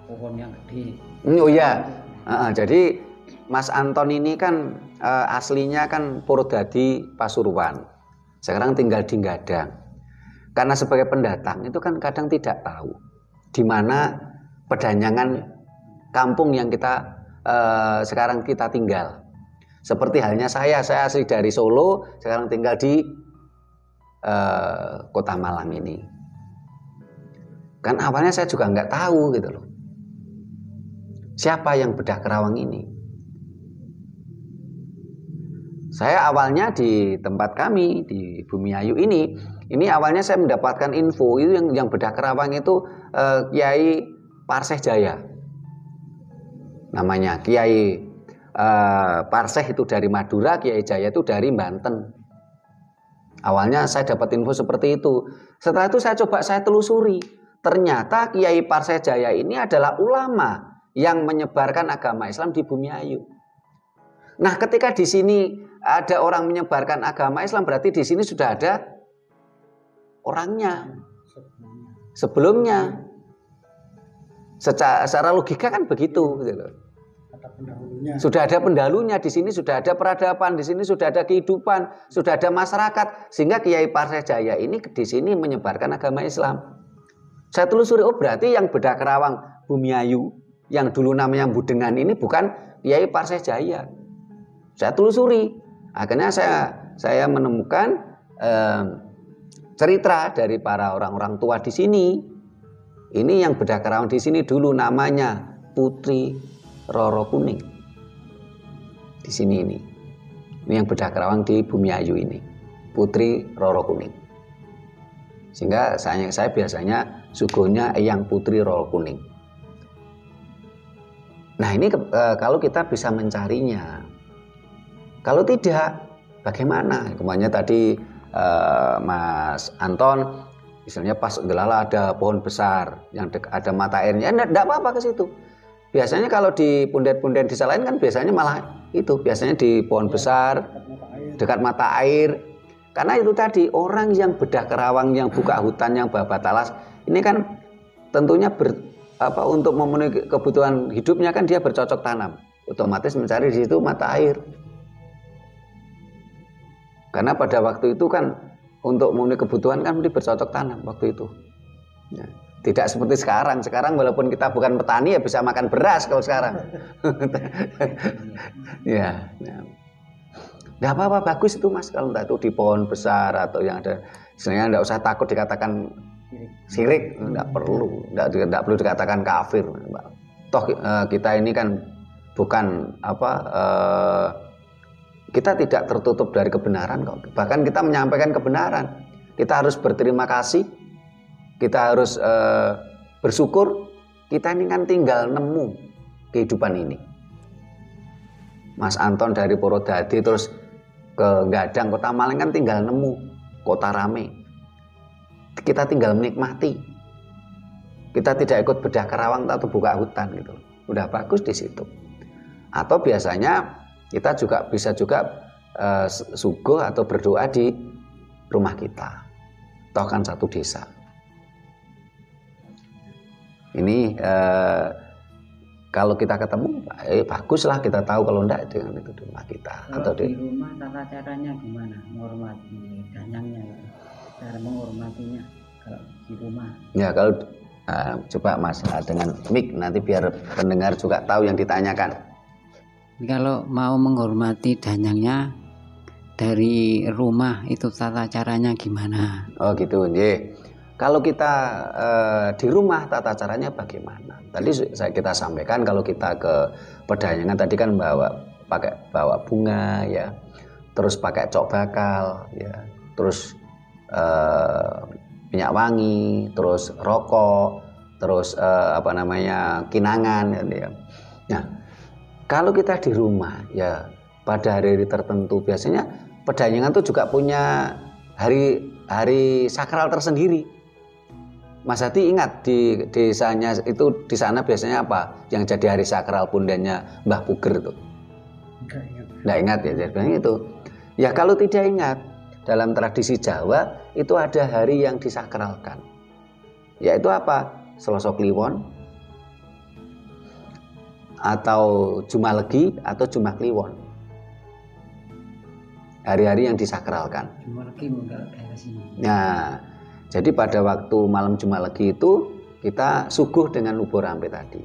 Pohon yang gede. Oh ya. Jadi Mas Anton ini kan aslinya kan Purwodadi Pasuruan. Sekarang tinggal di Gadang. Karena sebagai pendatang itu kan kadang tidak tahu di mana pedanyangan kampung yang kita sekarang kita tinggal. Seperti halnya saya asli dari Solo, sekarang tinggal di Kota Malang ini. Kan awalnya saya juga nggak tahu gitu loh. Siapa yang bedah kerawang ini? Saya awalnya di tempat kami di Bumiayu ini awalnya saya mendapatkan info itu yang bedah kerawang itu Kiai Parseh Jaya. Namanya Kiai Parseh itu dari Madura, Kiai Jaya itu dari Banten. Awalnya saya dapat info seperti itu. Setelah itu saya telusuri. Ternyata Kiai Parseh Jaya ini adalah ulama yang menyebarkan agama Islam di Bumiayu. Nah, ketika di sini ada orang menyebarkan agama Islam, berarti di sini sudah ada orangnya sebelumnya. Secara logika kan begitu, gitu loh. Sudah ada pendahulunya di sini, sudah ada peradaban di sini, sudah ada kehidupan, sudah ada masyarakat, sehingga Kiai Parseh Jaya ini di sini menyebarkan agama Islam. Saya telusuri, oh berarti yang bedah kerawang Bumiayu yang dulu namanya Budengan ini bukan Kiai Parseh Jaya. Saya telusuri, akhirnya saya menemukan cerita dari para orang-orang tua di sini. Ini yang bedah kerawang di sini dulu namanya Putri Roro Kuning. Di sini ini yang bedah kerawang di Bumiayu ini, Putri Roro Kuning. Sehingga saya biasanya suguhnya Eyang Putri Roro Kuning. Nah ini kalau kita bisa mencarinya. Kalau tidak, bagaimana? Kemarin tadi Mas Anton, misalnya pas delala ada pohon besar yang ada mata airnya, enggak apa-apa ke situ. Biasanya kalau di punden-punden desa lain kan biasanya malah itu, biasanya di pohon besar, dekat mata air. Karena itu tadi orang yang bedah kerawang, yang buka hutan, yang babat talas, ini kan tentunya untuk memenuhi kebutuhan hidupnya kan dia bercocok tanam, otomatis mencari di situ mata air. Karena pada waktu itu kan untuk memenuhi kebutuhan kan dia bercocok tanam waktu itu. Ya. Tidak seperti sekarang. Sekarang walaupun kita bukan petani ya bisa makan beras kalau sekarang. Ya. Nggak apa-apa, bagus itu Mas kalau entah itu di pohon besar atau yang ada. Sebenarnya nggak usah takut dikatakan syirik, nggak perlu dikatakan kafir. Toh kita ini kan bukan kita tidak tertutup dari kebenaran kok. Bahkan kita menyampaikan kebenaran. Kita harus berterima kasih. Kita harus bersyukur. Kita ini kan tinggal nemu kehidupan ini. Mas Anton dari Purwodadi terus ke Gadang, Kota Malang kan tinggal nemu kota rame. Kita tinggal menikmati. Kita tidak ikut bedah kerawang atau buka hutan gitu. Udah bagus di situ. Atau biasanya kita juga bisa suguh atau berdoa di rumah kita. Toh kan satu desa. Ini kalau kita ketemu, baguslah kita tahu, kalau enggak dengan itu di rumah kita. Kalau atau di rumah tata caranya gimana? Menghormati danyangnya, cara menghormatinya kalau di rumah. Ya kalau coba Mas dengan mic nanti biar pendengar juga tahu yang ditanyakan. Kalau mau menghormati danyangnya dari rumah itu tata caranya gimana? Oh gitu, nggih. Kalau kita di rumah tata caranya bagaimana? Tadi kita sampaikan kalau kita ke pedayangan tadi kan bawa bunga ya, terus pakai cok bakal ya, terus minyak wangi, terus rokok, terus kinangan ya. Nah, kalau kita di rumah ya pada hari-hari tertentu biasanya pedayangan itu juga punya hari sakral tersendiri. Mas Hadi ingat di desanya itu, di sana biasanya apa yang jadi hari sakral pundennya Mbah Puger itu? Nggak ingat ya, jadi itu. Ya kalau tidak ingat, dalam tradisi Jawa itu ada hari yang disakralkan. Yaitu apa? Selasa Kliwon atau Jumalegi atau Jumat Kliwon. Hari-hari yang disakralkan. Jumalegi enggak daerah sini. Nah, jadi pada waktu malam Jumalegi itu kita suguh dengan Lubo Rampe tadi.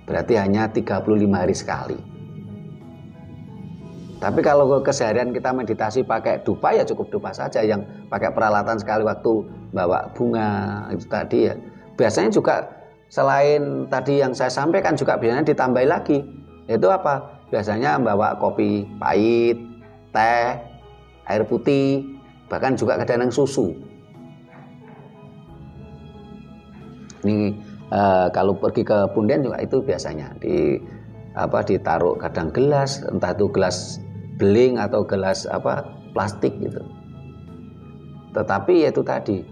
Berarti hanya 35 hari sekali. Tapi kalau keseharian kita meditasi pakai dupa ya cukup dupa saja, yang pakai peralatan sekali waktu bawa bunga itu tadi ya. biasanya juga selain tadi yang saya sampaikan juga biasanya ditambah lagi, yaitu apa? Biasanya bawa kopi pahit, teh, air putih, bahkan juga kadang susu. Ini kalau pergi ke punden juga itu biasanya ditaruh kadang gelas, entah itu gelas beling atau gelas plastik gitu. Tetapi itu tadi,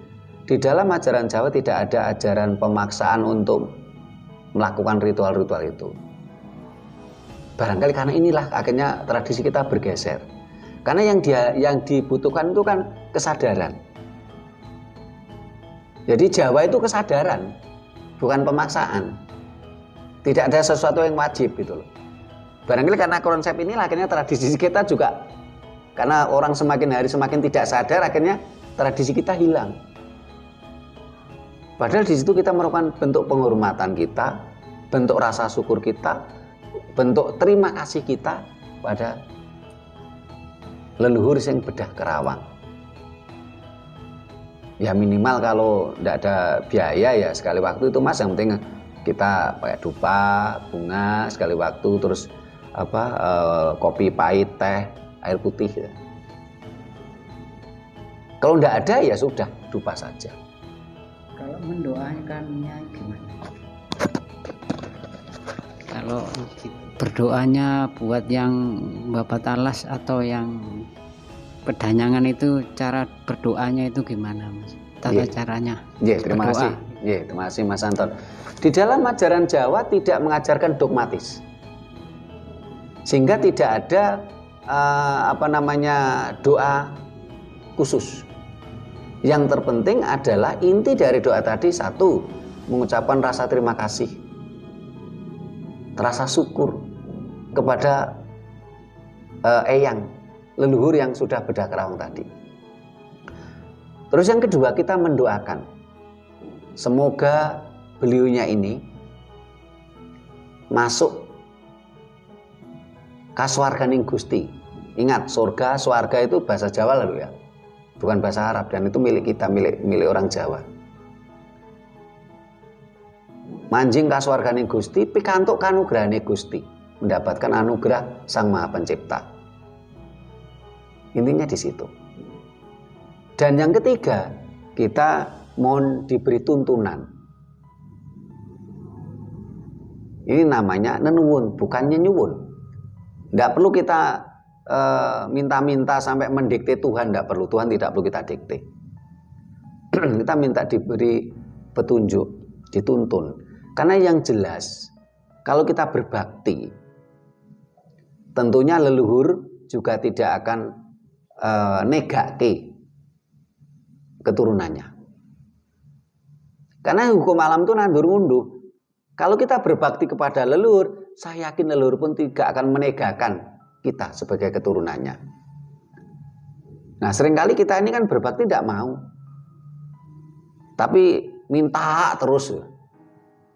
di dalam ajaran Jawa tidak ada ajaran pemaksaan untuk melakukan ritual-ritual itu. Barangkali karena inilah akhirnya tradisi kita bergeser. Karena yang dibutuhkan itu kan kesadaran. Jadi Jawa itu kesadaran, bukan pemaksaan. Tidak ada sesuatu yang wajib gitu loh. Barangkali karena konsep inilah akhirnya tradisi kita juga, karena orang semakin hari semakin tidak sadar, akhirnya tradisi kita hilang. Padahal di situ kita merupakan bentuk penghormatan kita, bentuk rasa syukur kita, bentuk terima kasih kita pada leluhur yang bedah kerawang. Ya minimal kalau tidak ada biaya ya sekali waktu itu Mas, yang penting kita pakai dupa, bunga sekali waktu, terus kopi pahit, teh, air putih ya. Kalau tidak ada ya sudah dupa saja. Kalau mendoakannya gimana? Kalau berdoanya buat yang babat alas atau yang pedanyangan itu, cara berdoanya itu gimana Mas? Tata caranya? Terima kasih. Terima kasih Mas Anton. Di dalam ajaran Jawa tidak mengajarkan dogmatis, sehingga tidak ada doa khusus. Yang terpenting adalah inti dari doa tadi, satu, mengucapkan rasa terima kasih, rasa syukur kepada eyang leluhur yang sudah bedah kerawang tadi. Terus yang kedua, kita mendoakan semoga beliaunya ini masuk kaswarganing Gusti. Ingat, surga, swarga itu bahasa Jawa lalu ya, bukan bahasa Arab, dan itu milik kita, milik orang Jawa. Manjing kaswarganing Gusti, pikantuk kanugrahane Gusti, mendapatkan anugerah Sang Maha Pencipta. Intinya di situ. Dan yang ketiga, kita mohon diberi tuntunan. Ini namanya nenuwun, bukannya nyuwun. Tidak perlu kita minta-minta sampai mendikte Tuhan, tidak perlu. Tuhan tidak perlu kita dikte. Kita minta diberi petunjuk, dituntun. Karena yang jelas, kalau kita berbakti, tentunya leluhur juga tidak akan negake keturunannya. Karena hukum alam itu nandur ngunduh. Kalau kita berbakti kepada leluhur, saya yakin leluhur pun tidak akan menegakan kita sebagai keturunannya. Nah, seringkali kita ini kan berbakti tidak mau, tapi minta terus,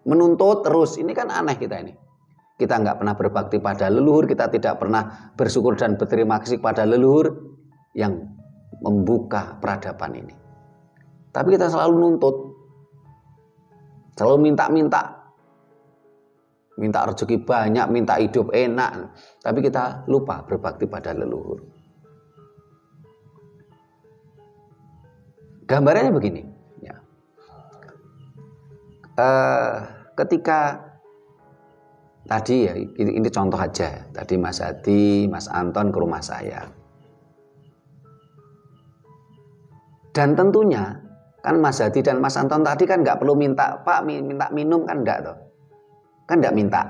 menuntut terus. Ini kan aneh kita ini. Kita nggak pernah berbakti pada leluhur, kita tidak pernah bersyukur dan berterima kasih pada leluhur yang membuka peradaban ini. Tapi kita selalu nuntut, selalu minta rezeki banyak, minta hidup enak, tapi kita lupa berbakti pada leluhur. Gambarannya begini, ya. Ketika tadi ya, ini contoh aja, tadi Mas Hadi, Mas Anton ke rumah saya, dan tentunya kan Mas Hadi dan Mas Anton tadi kan nggak perlu minta, Pak minta minum, kan enggak toh. Kan tidak minta.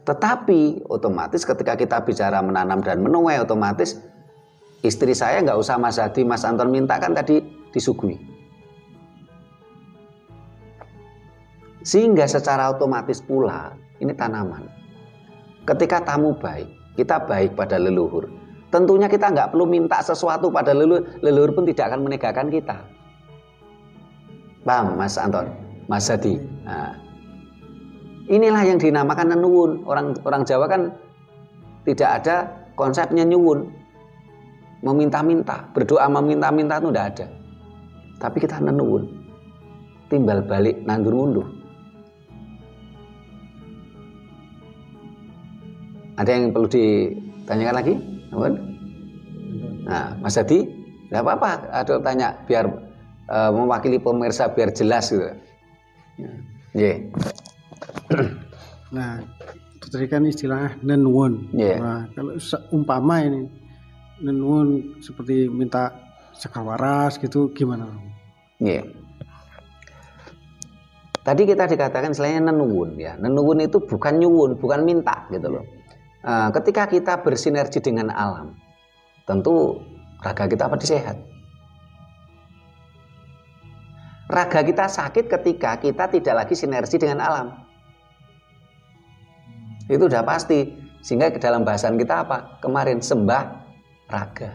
Tetapi otomatis ketika kita bicara menanam dan menuai, otomatis istri saya nggak usah Mas Hadi, Mas Anton minta, kan tadi disuguhi. Sehingga secara otomatis pula ini tanaman. Ketika tamu baik, kita baik pada leluhur. Tentunya kita nggak perlu minta sesuatu pada leluhur, leluhur pun tidak akan menegakkan kita. Paham Mas Anton, Mas Hadi? Nah, inilah yang dinamakan nenuwun. Orang Jawa kan tidak ada konsepnya nyuwun, meminta-minta, berdoa meminta-minta itu tidak ada. Tapi kita nenuwun. timbal balik nandur ngunduh. Ada yang perlu ditanyakan lagi? Nah, Mas Hadi, nggak apa-apa. Ada tanya biar mewakili pemirsa biar jelas gitu. Yeah. Nah, itu tadi kan istilahnya nenuwun. Yeah. Nah, kalau umpama ini nenuwun seperti minta sekar waras gitu, gimana? Yeah. Tadi kita dikatakan selain nenuwun ya. Nenuwun itu bukan nyuwun, bukan minta gitu loh. Ketika kita bersinergi dengan alam, tentu raga kita pasti sehat. Raga kita sakit ketika kita tidak lagi sinergi dengan alam. Itu udah pasti. Sehingga ke dalam bahasan kita apa? Kemarin sembah raga.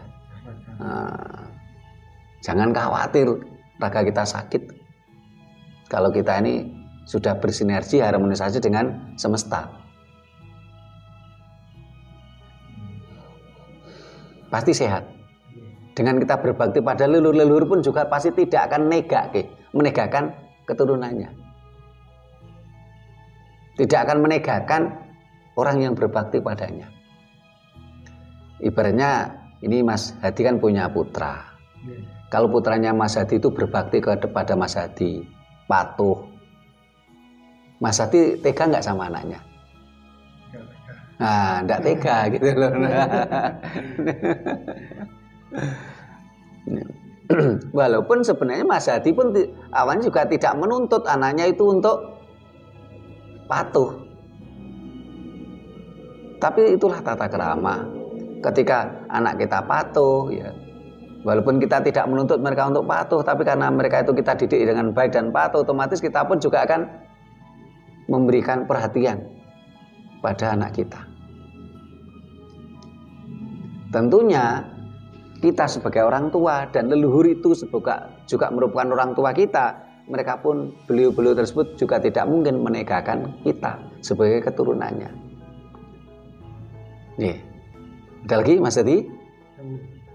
Jangan khawatir raga kita sakit. Kalau kita ini sudah bersinergi harmonisasi dengan semesta. Pasti sehat. Dengan kita berbakti pada leluhur-leluhur pun juga pasti tidak akan menegakkan keturunannya. Tidak akan menegakkan orang yang berbakti padanya. Ibaratnya ini Mas Hadi kan punya putra. Kalau putranya Mas Hadi itu berbakti kepada Mas Hadi, patuh, Mas Hadi tega nggak sama anaknya? Nah, enggak tega gitu loh. Walaupun sebenarnya Mas Hadi pun awalnya juga tidak menuntut anaknya itu untuk patuh. Tapi itulah tata krama. Ketika anak kita patuh, ya, walaupun kita tidak menuntut mereka untuk patuh, tapi karena mereka itu kita didik dengan baik dan patuh, otomatis kita pun juga akan memberikan perhatian pada anak kita. Tentunya kita sebagai orang tua dan leluhur itu juga merupakan orang tua kita. Mereka pun beliau-beliau tersebut juga tidak mungkin menegakkan kita sebagai keturunannya. Nih, ada lagi Mas Hadi?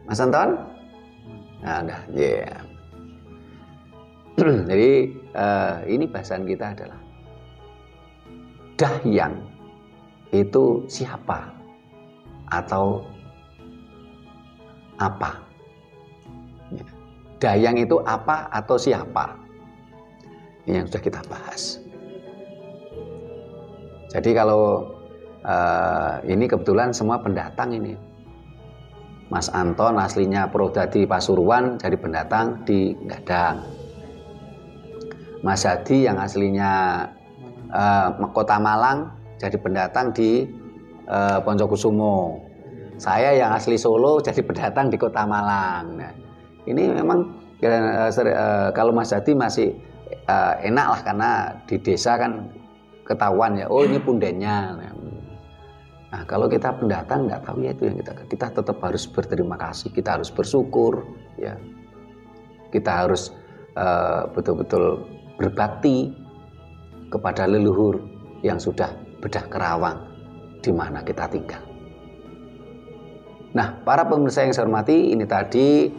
Mas Anton? Nah, udah, yeah. Jadi ini bahasan kita adalah dahyang itu siapa atau apa? Dahyang itu apa atau siapa? Ini yang sudah kita bahas. Jadi kalau ini kebetulan semua pendatang ini. Mas Anton aslinya Prodadi Pasuruan, jadi pendatang di Gadang. Mas Hadi yang aslinya Kota Malang, jadi pendatang di Poncokusumo. Saya yang asli Solo jadi pendatang di Kota Malang. Nah, ini memang kalau Mas Hadi masih enak lah karena di desa kan ketahuan ya, oh ini pundennya. Nah, kalau kita pendatang nggak tahu ya itu yang kita tetap harus berterima kasih, kita harus bersyukur, ya. Kita harus betul-betul berbakti kepada leluhur yang sudah bedah kerawang di mana kita tinggal. Nah, para pemirsa yang saya hormati, ini tadi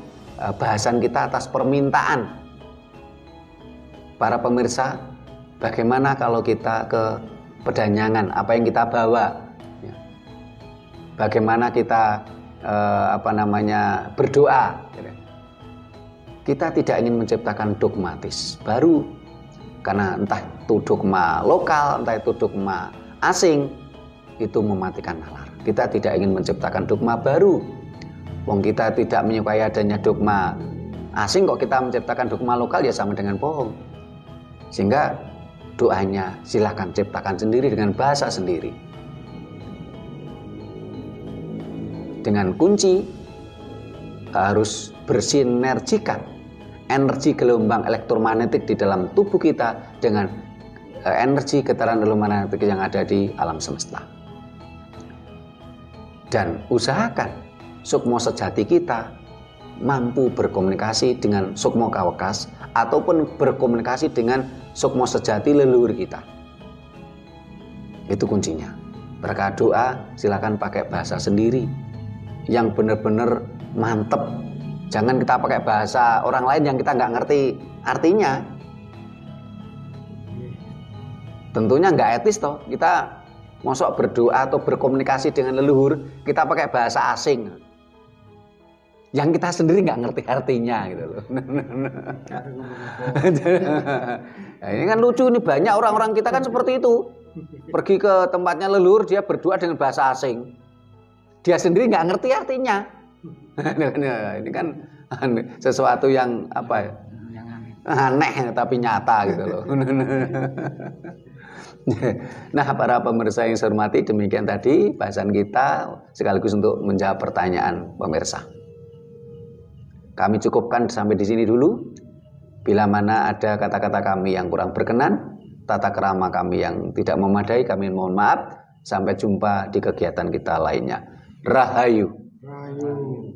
bahasan kita atas permintaan para pemirsa. Bagaimana kalau kita ke Pedanyangan, apa yang kita bawa? Ya. Bagaimana kita berdoa? Kita tidak ingin menciptakan dogmatis baru, karena entah itu dogma lokal, entah itu dogma asing, itu mematikan nalar. Kita tidak ingin menciptakan dogma baru. Wong kita tidak menyukai adanya dogma asing, kok kita menciptakan dogma lokal, ya sama dengan bohong. Sehingga doanya silakan ciptakan sendiri dengan bahasa sendiri. Dengan kunci harus bersinergikan energi gelombang elektromagnetik di dalam tubuh kita dengan energi getaran elektromagnetik yang ada di alam semesta. Dan usahakan sukmo sejati kita mampu berkomunikasi dengan sukmo kawekas ataupun berkomunikasi dengan sukmo sejati leluhur kita. Itu kuncinya. Berkah doa silakan pakai bahasa sendiri yang benar-benar mantep. Jangan kita pakai bahasa orang lain yang kita nggak ngerti artinya. Tentunya nggak etis toh kita mosok berdoa atau berkomunikasi dengan leluhur kita pakai bahasa asing yang kita sendiri nggak ngerti artinya gitu loh. Nah, ini kan lucu, ini banyak orang-orang kita kan seperti itu, pergi ke tempatnya leluhur dia berdoa dengan bahasa asing, dia sendiri nggak ngerti artinya. Ini kan sesuatu yang apa ya, aneh tapi nyata gitu loh. Nah, para pemirsa yang saya hormati, demikian tadi bahasan kita sekaligus untuk menjawab pertanyaan pemirsa. Kami cukupkan sampai di sini dulu. Bila mana ada kata-kata kami yang kurang berkenan, tata krama kami yang tidak memadai, kami mohon maaf. Sampai jumpa di kegiatan kita lainnya. Rahayu. Rahayu.